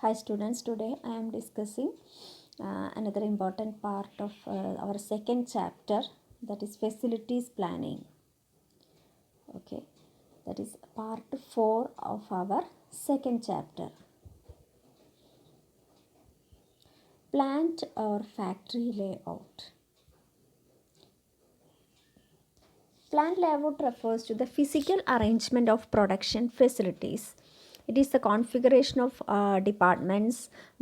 Hi students, today I am discussing another important part of our second chapter, that is facilities planning. Okay, that is part 4 of our second chapter. Plant or factory layout. Plant layout refers to the physical arrangement of production facilities. It is the configuration of departments,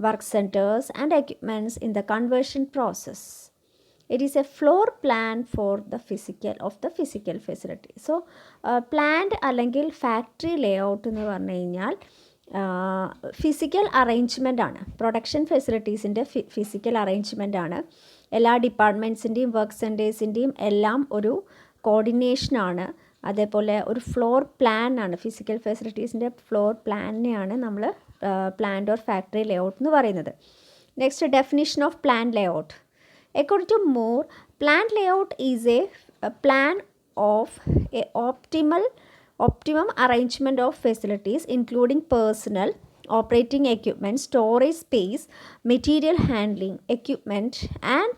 work centers, and equipments in the conversion process. It is a floor plan for the physical facility. So, planned അല്ലെങ്കിൽ factory layout എന്ന് പറഞ്ഞു കഴിഞ്ഞാൽ physical arrangement ആണ്. Production ഫെസിലിറ്റീസിൻ്റെ physical arrangement ആണ്. എല്ലാ ഡിപ്പാർട്ട്മെൻറ്റ്സിൻ്റെയും work സെൻറ്റേഴ്സിൻ്റെയും എല്ലാം ഒരു കോർഡിനേഷനാണ്. അതേപോലെ ഒരു ഫ്ലോർ പ്ലാൻ ആണ്. ഫിസിക്കൽ ഫെസിലിറ്റീസിൻ്റെ ഫ്ലോർ പ്ലാനിനെയാണ് നമ്മൾ പ്ലാൻഡ് ഓർ ഫാക്ടറി ലേഔട്ട് എന്ന് പറയുന്നത്. Next, definition of plan layout. According to Moore, plant layout is a plan of a optimum arrangement of facilities including personnel, operating equipment, storage space, material handling equipment, and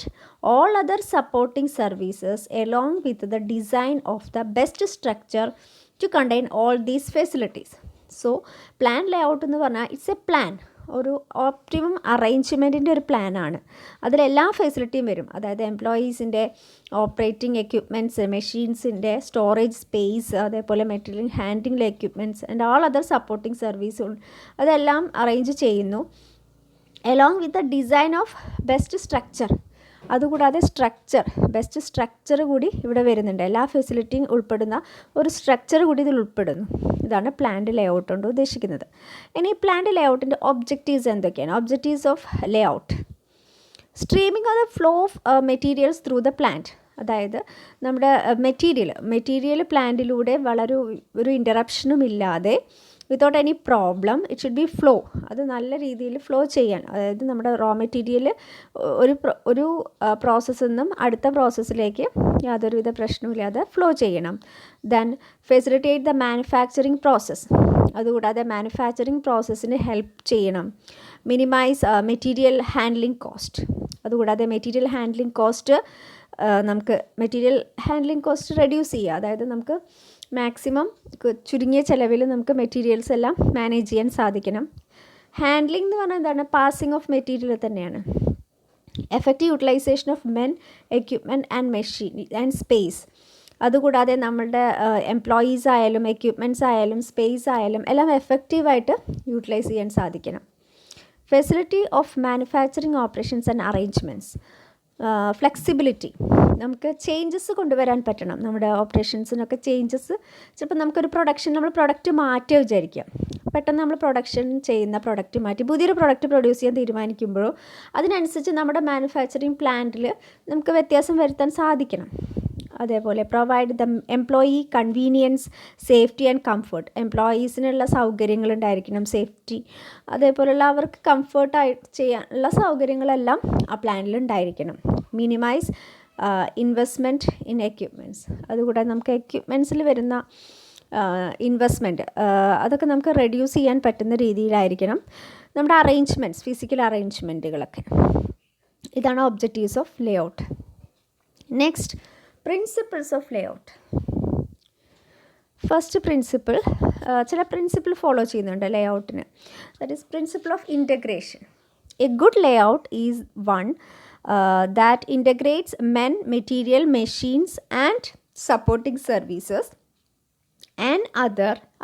all other supporting services, along with the design of the best structure to contain all these facilities. So, plan layout എന്ന് പറഞ്ഞാൽ it's A plan, ഒരു optimum അറേഞ്ച്മെൻറ്റിൻ്റെ ഒരു പ്ലാനാണ്. അതിലെല്ലാ ഫെസിലിറ്റിയും വരും. അതായത് എംപ്ലോയീസിൻ്റെ, operating equipments, മെഷീൻസിൻ്റെ, storage space, അതേപോലെ material handling equipments and all other supporting സർവീസുകൾ അതെല്ലാം അറേഞ്ച് ചെയ്യുന്നു. Along with the design of best structure. അതുകൂടാതെ ബെസ്റ്റ് സ്ട്രക്ചർ കൂടി ഇവിടെ വരുന്നുണ്ട്. എല്ലാ ഫെസിലിറ്റിയും ഉൾപ്പെടുന്ന ഒരു സ്ട്രക്ചർ കൂടി ഇതിൽ ഉൾപ്പെടുന്നു. ഇതാണ് പ്ലാൻഡ് ലേഔട്ട് കൊണ്ട് ഉദ്ദേശിക്കുന്നത്. ഇനി പ്ലാൻഡ് ലേഔട്ടിൻ്റെ ഒബ്ജക്റ്റീവ്സ് എന്തൊക്കെയാണ്? Objectives of layout: streaming of the flow of materials through the plant. അതായത് നമ്മുടെ മെറ്റീരിയൽ പ്ലാന്റിലൂടെ വളരെ ഒരു ഇൻ്ററപ്ഷനും ഇല്ലാതെ, without any problem, it should be flow. അത് നല്ല രീതിയിൽ ഫ്ലോ ചെയ്യാൻ, അതായത് നമ്മുടെ റോ മെറ്റീരിയൽ ഒരു പ്രോസസ്സിൽ നിന്നും അടുത്ത പ്രോസസ്സിലേക്ക് യാതൊരുവിധ പ്രശ്നവുമില്ലാതെ ഫ്ലോ ചെയ്യണം. Then facilitate the manufacturing process. അതുകൂടാതെ മാനുഫാക്ചറിങ് പ്രോസസ്സിന് ഹെൽപ്പ് ചെയ്യണം. Minimise material handling cost. അതുകൂടാതെ മെറ്റീരിയൽ ഹാൻഡ്ലിംഗ് കോസ്റ്റ് റെഡ്യൂസ് ചെയ്യുക. അതായത് നമുക്ക് മാക്സിമം ചുരുങ്ങിയ ചിലവിൽ നമുക്ക് മെറ്റീരിയൽസ് എല്ലാം മാനേജ് ചെയ്യാൻ സാധിക്കണം. ഹാൻഡ്ലിംഗ് എന്ന് പറഞ്ഞാൽ എന്താണ്? പാസിംഗ് ഓഫ് മെറ്റീരിയൽ തന്നെയാണ്. Effective utilisation of men, equipment and machine and space. അതുകൂടാതെ നമ്മളുടെ എംപ്ലോയീസ് ആയാലും എക്യുപ്മെൻറ്റ്സ് ആയാലും സ്പേസ് ആയാലും എല്ലാം എഫക്റ്റീവായിട്ട് യൂട്ടിലൈസ് ചെയ്യാൻ സാധിക്കണം. Facility of manufacturing operations and arrangements. Flexibility. നമുക്ക് ചേഞ്ചസ് കൊണ്ടുവരാൻ പറ്റണം. നമ്മുടെ ഓപ്പറേഷൻസിനൊക്കെ ചേഞ്ചസ്. ചിലപ്പോൾ നമുക്കൊരു നമ്മൾ പ്രൊഡക്റ്റ് മാറ്റി വിചാരിക്കുക. പെട്ടെന്ന് നമ്മൾ പ്രൊഡക്ഷൻ ചെയ്യുന്ന പ്രൊഡക്റ്റ് മാറ്റി പുതിയൊരു പ്രൊഡക്റ്റ് പ്രൊഡ്യൂസ് ചെയ്യാൻ തീരുമാനിക്കുമ്പോഴോ അതിനനുസരിച്ച് നമ്മുടെ മാനുഫാക്ചറിങ് പ്ലാന്റിൽ നമുക്ക് വ്യത്യാസം വരുത്താൻ സാധിക്കണം. അതേപോലെ provide the employee convenience, safety and comfort. എംപ്ലോയീസിനുള്ള സൗകര്യങ്ങളുണ്ടായിരിക്കണം, സേഫ്റ്റി, അതേപോലെയുള്ള അവർക്ക് കംഫർട്ടായി ചെയ്യാനുള്ള സൗകര്യങ്ങളെല്ലാം ആ പ്ലാനിൽ ഉണ്ടായിരിക്കണം. Minimise investment in equipments. അതുകൂടാതെ നമുക്ക് എക്യുപ്മെൻറ്റ്സിൽ വരുന്ന ഇൻവെസ്റ്റ്മെൻറ്റ് അതൊക്കെ നമുക്ക് റെഡ്യൂസ് ചെയ്യാൻ പറ്റുന്ന രീതിയിലായിരിക്കണം നമ്മുടെ അറേഞ്ച്മെൻറ്റ്സ്, ഫിസിക്കൽ അറേഞ്ച്മെൻറ്റുകളൊക്കെ. ഇതാണ് objectives of layout. Next, principles of layout. First principle, ചില പ്രിൻസിപ്പിൾ ഫോളോ ചെയ്യുന്നുണ്ട് ലേഔട്ടിന്. That is principle of integration. A good layout is one that integrates men, material, machines and supporting services and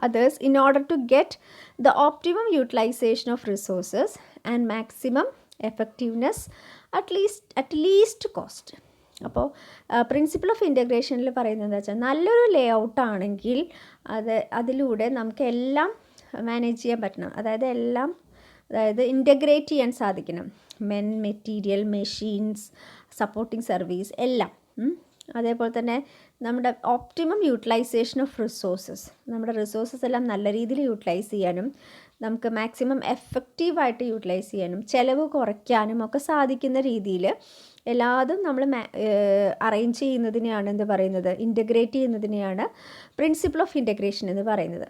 others in order to get the optimum utilization of resources and maximum effectiveness at least cost. അപ്പോൾ principle of ഇൻറ്റഗ്രേഷനിൽ പറയുന്നത് എന്താ വെച്ചാൽ, നല്ലൊരു layout ആണെങ്കിൽ അതിലൂടെ നമുക്ക് എല്ലാം manage ചെയ്യാൻ പറ്റണം. അതായത് ഇൻറ്റഗ്രേറ്റ് ചെയ്യാൻ സാധിക്കണം. Men, material, machines, supporting service എല്ലാം. അതേപോലെ തന്നെ നമ്മുടെ ഓപ്റ്റിമം യൂട്ടിലൈസേഷൻ ഓഫ് റിസോഴ്സസ്. നമ്മുടെ റിസോഴ്സസ് എല്ലാം നല്ല രീതിയിൽ യൂട്ടിലൈസ് ചെയ്യാനും നമുക്ക് മാക്സിമം എഫക്റ്റീവായിട്ട് യൂട്ടിലൈസ് ചെയ്യാനും ചിലവ് കുറയ്ക്കാനും ഒക്കെ സാധിക്കുന്ന രീതിയിൽ എല്ലാതും നമ്മൾ അറേഞ്ച് ചെയ്യുന്നതിനെയാണ് എന്ത് പറയുന്നത്? ഇൻറ്റഗ്രേറ്റ് ചെയ്യുന്നതിനെയാണ് പ്രിൻസിപ്പിൾ ഓഫ് ഇൻറ്റഗ്രേഷൻ എന്ന് പറയുന്നത്.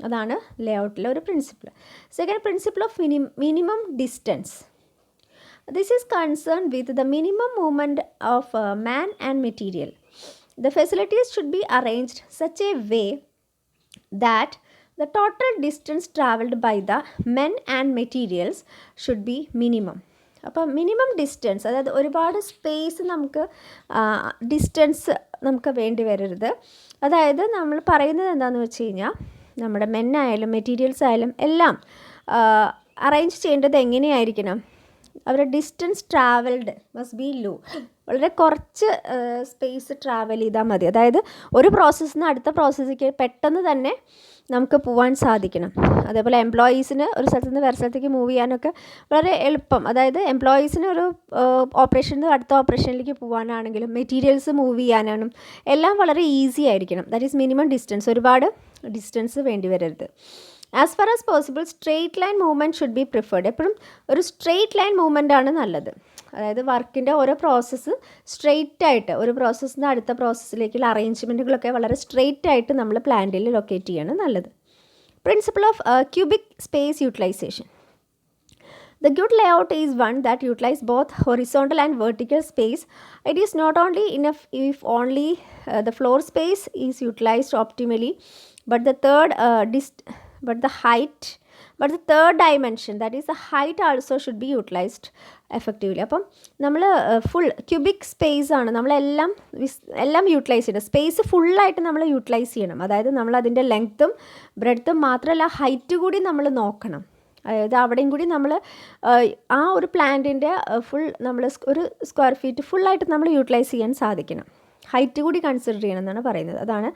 അതാണ് ലേഔട്ടിലെ ഒരു principle. Second, principle of minimum distance. This is concerned with the minimum movement of man and material. The facilities should be arranged such a way that the total distance traveled by the men and materials should be minimum. അപ്പോൾ minimum distance, അതായത് ഒരുപാട് space നമുക്ക് distance നമുക്ക് വേണ്ടി വരരുത്. അതായത് നമ്മൾ പറയുന്നത് എന്താണെന്ന് വെച്ച് കഴിഞ്ഞാൽ നമ്മുടെ മെന്നായാലും മെറ്റീരിയൽസ് ആയാലും എല്ലാം അറേഞ്ച് ചെയ്യേണ്ടത് എങ്ങനെയായിരിക്കണം? അവരുടെ distance travelled must be low. വളരെ കുറച്ച് സ്പേസ് ട്രാവൽ ചെയ്താൽ മതി. അതായത് ഒരു പ്രോസസ്സിൽ നിന്ന് അടുത്ത പ്രോസസ്സിലേക്ക് പെട്ടെന്ന് തന്നെ നമുക്ക് പോകാൻ സാധിക്കണം. അതേപോലെ എംപ്ലോയീസിന് ഒരു സ്ഥലത്ത് നിന്ന് വേറെ സ്ഥലത്തേക്ക് മൂവ് ചെയ്യാനൊക്കെ വളരെ എളുപ്പം. അതായത് എംപ്ലോയീസിന് ഒരു ഓപ്പറേഷനിൽ നിന്ന് അടുത്ത ഓപ്പറേഷനിലേക്ക് പോകാനാണെങ്കിലും മെറ്റീരിയൽസ് മൂവ് ചെയ്യാനാണ് എല്ലാം വളരെ ഈസി ആയിരിക്കണം. That is minimum distance. ഒരുപാട് ഡിസ്റ്റൻസ് വേണ്ടി വരരുത്. As far as possible straight line movement should be preferred. എപ്പോഴും ഒരു സ്ട്രെയിറ്റ് ലൈൻ മൂവ്മെൻ്റ് ആണ് നല്ലത്. അതായത് വർക്കിൻ്റെ ഓരോ പ്രോസസ്സ് സ്ട്രെയിറ്റ് ആയിട്ട്, ഒരു പ്രോസസ്സിൽ നിന്ന് അടുത്ത പ്രോസസ്സിലേക്കുള്ള അറേഞ്ച്മെൻറ്റുകളൊക്കെ വളരെ സ്ട്രെയിറ്റ് ആയിട്ട് നമ്മൾ പ്ലാന്റിൽ ലൊക്കേറ്റ് ചെയ്യാണ് നല്ലത്. Principle of cubic space utilisation. The good layout is one that utilizes both horizontal and vertical space. It is not only enough if only the floor space is utilized optimally, but the third dimension, that is the height, also should be utilized effectively. അപ്പം നമ്മൾ full cubic space ആണ് നമ്മളെല്ലാം utilise ചെയ്യണം. Space ഫുള്ളായിട്ട് നമ്മൾ utilise ചെയ്യണം. അതായത് നമ്മൾ അതിൻ്റെ ലെങ്ത്തും ബ്രെഡ്ത്തും മാത്രമല്ല ഹൈറ്റ് കൂടി നമ്മൾ നോക്കണം. അതായത് അവിടെയും കൂടി നമ്മൾ ആ ഒരു പ്ലാന്റിൻ്റെ ഫുൾ നമ്മൾ ഒരു സ്ക്വയർ ഫീറ്റ് ഫുള്ളായിട്ട് നമ്മൾ യൂട്ടിലൈസ് ചെയ്യാൻ സാധിക്കണം. ഹൈറ്റ് കൂടി കൺസിഡർ ചെയ്യണം എന്നാണ് പറയുന്നത്. അതാണ്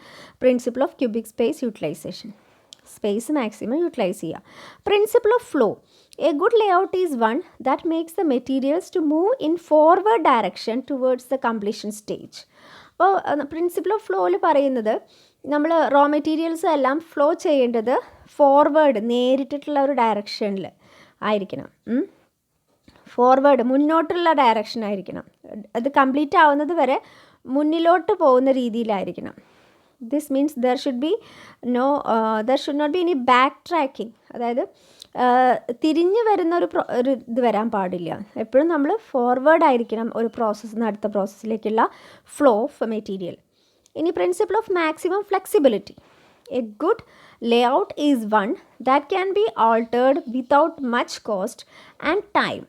principle of cubic space utilisation. Space maximum utilise ചെയ്യുക. Principle of flow. A good layout is one that makes the materials to move in forward direction towards the completion stage. അപ്പോൾ principle of ഫ്ലോയിൽ പറയുന്നത് നമ്മൾ raw materials എല്ലാം flow ചെയ്യേണ്ടത് forward, നേരിട്ടിട്ടുള്ള ഒരു ഡയറക്ഷനിൽ ആയിരിക്കണം. ഫോർവേഡ്, മുന്നോട്ടുള്ള ഡയറക്ഷൻ ആയിരിക്കണം. അത് കംപ്ലീറ്റ് ആവുന്നത് വരെ മുന്നിലോട്ട് പോകുന്ന രീതിയിലായിരിക്കണം. This means there should not be any back tracking. അതായത് തിരിഞ്ഞു വരുന്ന ഒരു ഇത് വരാൻ പാടില്ല. എപ്പോഴും നമ്മൾ ഫോർവേഡ് ആയിരിക്കണം ഒരു പ്രോസസ്സിൽ നിന്ന് അടുത്ത പ്രോസസ്സിലേക്കുള്ള ഫ്ലോ ഓഫ് മെറ്റീരിയൽ. ഇനി principle of maximum flexibility. A good layout is one that can be altered without much cost and time.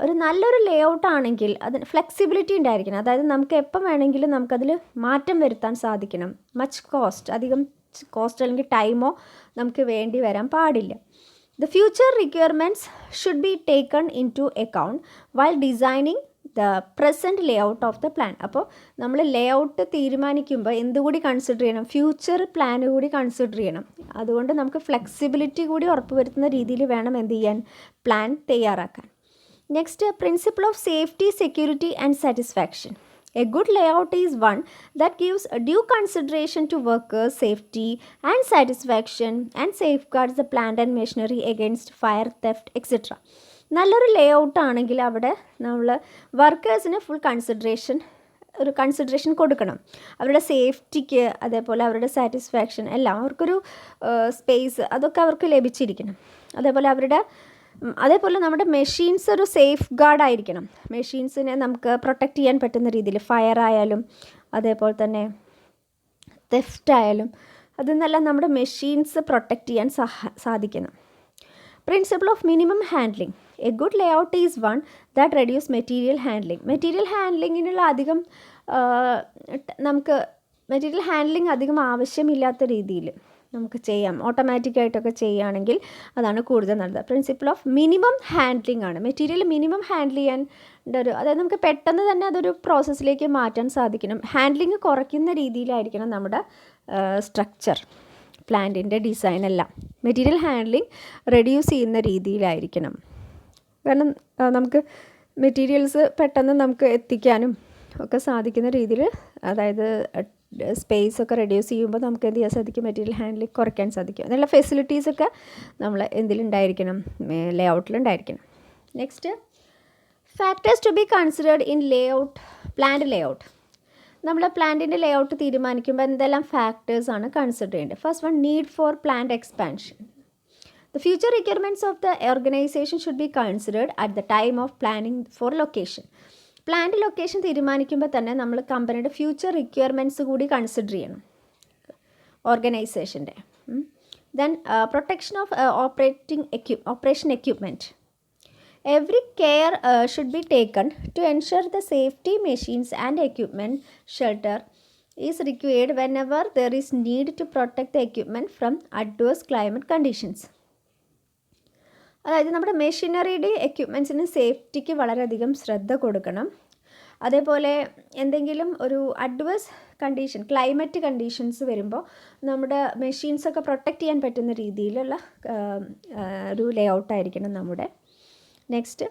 ഒരു നല്ലൊരു ലേഔട്ട് ആണെങ്കിൽ അതിന് ഫ്ലെക്സിബിലിറ്റി ഉണ്ടായിരിക്കണം. അതായത് നമുക്ക് എപ്പം വേണമെങ്കിലും നമുക്കതിൽ മാറ്റം വരുത്താൻ സാധിക്കണം. മച്ച് കോസ്റ്റ്, അധികം കോസ്റ്റ് അല്ലെങ്കിൽ ടൈമോ നമുക്ക് വേണ്ടി വരാൻ പാടില്ല. The future requirements should be taken into account while designing the present layout of the plan. അപ്പോൾ നമ്മൾ ലേഔട്ട് തീരുമാനിക്കുമ്പോൾ എന്തുകൂടി കൺസിഡർ ചെയ്യണം? ഫ്യൂച്ചർ പ്ലാൻ കൂടി കൺസിഡർ ചെയ്യണം. അതുകൊണ്ട് നമുക്ക് ഫ്ലെക്സിബിലിറ്റി കൂടി ഉറപ്പുവരുത്തുന്ന രീതിയിൽ വേണം എന്ത് ചെയ്യാൻ? പ്ലാൻ തയ്യാറാക്കാൻ. Next, principle of safety, security and satisfaction. A good layout is one that gives a due consideration to workers' safety and satisfaction and safeguards the plant and machinery against fire, theft, etc. നല്ലൊരു layout ആണെങ്കിൽ അവിടെ നമ്മൾ വർക്കേഴ്സിന് full consideration കൊടുക്കണം. അവരുടെ സേഫ്റ്റിക്ക്, അതേപോലെ അവരുടെ satisfaction എല്ലാം, അവർക്കൊരു സ്പേസ് അതൊക്കെ അവർക്ക് ലഭിച്ചിരിക്കണം. അതേപോലെ നമ്മുടെ മെഷീൻസ് ഒരു സേഫ് ഗാർഡ് ആയിരിക്കണം. മെഷീൻസിനെ നമുക്ക് പ്രൊട്ടക്റ്റ് ചെയ്യാൻ പറ്റുന്ന രീതിയിൽ, ഫയർ ആയാലും അതേപോലെ തന്നെ തെഫ്റ്റ് ആയാലും അതെന്നെല്ലാം നമ്മുടെ മെഷീൻസ് പ്രൊട്ടക്റ്റ് ചെയ്യാൻ സാധിക്കണം. Principle of minimum handling. A good layout is one that reduce material handling. Material ഹാൻഡ്ലിങ്ങിനുള്ള അധികം ആവശ്യമില്ലാത്ത രീതിയിൽ നമുക്ക് ചെയ്യാം. ഓട്ടോമാറ്റിക്കായിട്ടൊക്കെ ചെയ്യുകയാണെങ്കിൽ അതാണ് കൂടുതൽ നല്ലത്. പ്രിൻസിപ്പിൾ ഓഫ് മിനിമം ഹാൻഡ്ലിംഗ് ആണ്. മെറ്റീരിയൽ മിനിമം ഹാൻഡിൽ ചെയ്യാൻ അതായത് നമുക്ക് പെട്ടെന്ന് തന്നെ അതൊരു പ്രോസസ്സിലേക്ക് മാറ്റാൻ സാധിക്കണം. ഹാൻഡ്ലിങ് കുറയ്ക്കുന്ന രീതിയിലായിരിക്കണം നമ്മുടെ സ്ട്രക്ചർ, പ്ലാന്റിൻ്റെ ഡിസൈൻ എല്ലാം. മെറ്റീരിയൽ ഹാൻഡ്ലിങ് റെഡ്യൂസ് ചെയ്യുന്ന രീതിയിലായിരിക്കണം. കാരണം നമുക്ക് മെറ്റീരിയൽസ് പെട്ടെന്ന് നമുക്ക് എത്തിക്കാനും ഒക്കെ സാധിക്കുന്ന രീതിയിൽ, അതായത് സ്പേസ് ഒക്കെ റെഡ്യൂസ് ചെയ്യുമ്പോൾ നമുക്ക് എന്ത് ചെയ്യാൻ സാധിക്കും? മെറ്റീരിയൽ ഹാൻഡ്ലിങ് കുറയ്ക്കാൻ സാധിക്കും. അതിനുള്ള ഫെസിലിറ്റീസൊക്കെ നമ്മൾ എന്തിലുണ്ടായിരിക്കണം? ലേഔട്ടിലുണ്ടായിരിക്കണം. Next, factors to be considered in plant layout. നമ്മൾ പ്ലാന്റിൻ്റെ ലേഔട്ട് തീരുമാനിക്കുമ്പോൾ എന്തെല്ലാം ഫാക്ടേഴ്സാണ് കൺസിഡർ ചെയ്യേണ്ടത്. First one, need for plant expansion. The future requirements of the organization should be considered at the time of planning for location. Plant location തീരുമാനിക്കുമ്പോൾ തന്നെ നമ്മൾ കമ്പനിയുടെ ഫ്യൂച്ചർ റിക്വയർമെൻറ്റ്സ് കൂടി കൺസിഡർ ചെയ്യണം ഓർഗനൈസേഷൻ്റെ. Then protection of operation equipment. Every care should be taken to ensure the safety machines and equipment shelter is required whenever there is need to protect the equipment from adverse climate conditions. അതായത് നമ്മുടെ മെഷീനറിയുടെ എക്യുപ്മെൻറ്റ്സിന് സേഫ്റ്റിക്ക് വളരെയധികം ശ്രദ്ധ കൊടുക്കണം. അതേപോലെ എന്തെങ്കിലും ഒരു adverse condition, climate conditions വരുമ്പോൾ നമ്മുടെ മെഷീൻസൊക്കെ പ്രൊട്ടക്റ്റ് ചെയ്യാൻ പറ്റുന്ന രീതിയിലുള്ള ഒരു ലേ ഔട്ടായിരിക്കണം നമ്മുടെ. Next,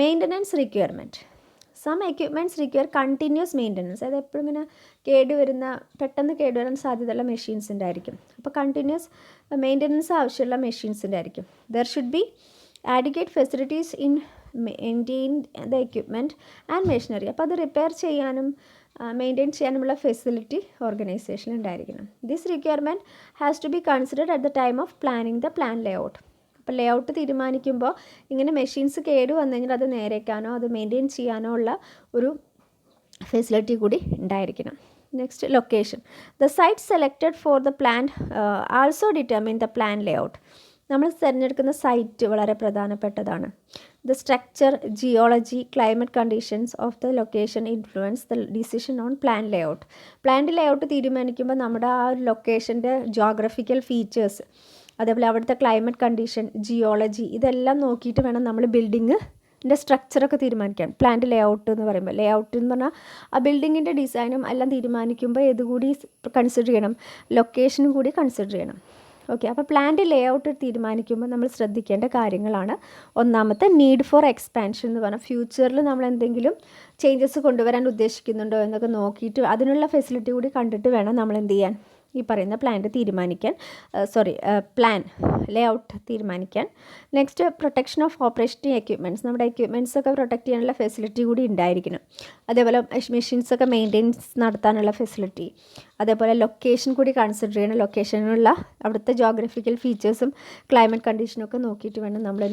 maintenance requirement. Some equipments require continuous maintenance. അതായത് എപ്പോഴും ഇങ്ങനെ പെട്ടെന്ന് കേടുവരാൻ സാധ്യതയുള്ള മെഷീൻസിൻ്റെ ആയിരിക്കും. അപ്പോൾ കണ്ടിന്യൂസ് മെയിൻ്റനൻസ് ആവശ്യമുള്ള മെഷീൻസിൻ്റെ ആയിരിക്കും. There should be adequate facilities in maintain the equipment and machinery. അപ്പോൾ അത് റിപ്പയർ ചെയ്യാനും മെയിൻറ്റെയിൻ ചെയ്യാനുമുള്ള ഫെസിലിറ്റി ഓർഗനൈസേഷനിൽ ഉണ്ടായിരിക്കണം. This requirement has to be considered at the time of planning the plan layout. അപ്പോൾ ലേ ഔട്ട് തീരുമാനിക്കുമ്പോൾ ഇങ്ങനെ machines കേട് വന്നു കഴിഞ്ഞാൽ അത് നേരേക്കാനോ അത് മെയിൻറ്റെയിൻ ചെയ്യാനോ ഉള്ള ഒരു ഫെസിലിറ്റി കൂടി ഉണ്ടായിരിക്കണം. Next, location. The site selected for the plan also determine the plan layout. നമ്മൾ തിരഞ്ഞെടുക്കുന്ന സൈറ്റ് വളരെ പ്രധാനപ്പെട്ടതാണ്. The structure, geology, climate conditions of the location influence the decision on plan layout. Plant layout തീരുമാനിക്കുമ്പോൾ നമ്മുടെ ആ ഒരു ലൊക്കേഷൻ്റെ geographical features, അതേപോലെ അവിടുത്തെ ക്ലൈമറ്റ് കണ്ടീഷൻ, ജിയോളജി, ഇതെല്ലാം നോക്കിയിട്ട് വേണം നമ്മൾ ബിൽഡിങ്ങിൻ്റെ സ്ട്രക്ചറൊക്കെ തീരുമാനിക്കാൻ. പ്ലാന്റ് ലേ ഔട്ട് എന്ന് പറയുമ്പോൾ, ലേ ഔട്ട് എന്ന് പറഞ്ഞാൽ ആ ബിൽഡിങ്ങിൻ്റെ ഡിസൈനും എല്ലാം തീരുമാനിക്കുമ്പോൾ ഇതുകൂടി കൺസിഡർ ചെയ്യണം, ലൊക്കേഷനും കൂടി കൺസിഡർ ചെയ്യണം. ഓക്കെ, അപ്പോൾ പ്ലാന്റ് ലേ ഔട്ട് തീരുമാനിക്കുമ്പോൾ നമ്മൾ ശ്രദ്ധിക്കേണ്ട കാര്യങ്ങളാണ്. ഒന്നാമത്തെ, നീഡ് ഫോർ എക്സ്പാൻഷൻ എന്ന് പറഞ്ഞാൽ ഫ്യൂച്ചറിൽ നമ്മൾ എന്തെങ്കിലും ചേഞ്ചസ് കൊണ്ടുവരാൻ ഉദ്ദേശിക്കുന്നുണ്ടോ എന്നൊക്കെ നോക്കിയിട്ട് അതിനുള്ള ഫെസിലിറ്റി കൂടി കണ്ടിട്ട് വേണം നമ്മൾ എന്ത് ചെയ്യാൻ, ഈ പറയുന്ന പ്ലാൻ ലേ ഔട്ട് തീരുമാനിക്കാൻ. Next, protection of operating equipments. നമ്മുടെ എക്യുപ്മെൻറ്റ്സൊക്കെ പ്രൊട്ടക്റ്റ് ചെയ്യാനുള്ള ഫെസിലിറ്റി കൂടി ഉണ്ടായിരിക്കണം. അതേപോലെ മെഷീൻസൊക്കെ മെയിൻ്റെനൻസ് നടത്താനുള്ള ഫെസിലിറ്റി. അതേപോലെ ലൊക്കേഷൻ കൂടി കൺസിഡർ ചെയ്യണം. ലൊക്കേഷനുള്ള അവിടുത്തെ ജോഗ്രഫിക്കൽ ഫീച്ചേഴ്സും ക്ലൈമറ്റ് കണ്ടീഷനൊക്കെ നോക്കിയിട്ട് വേണം നമ്മൾ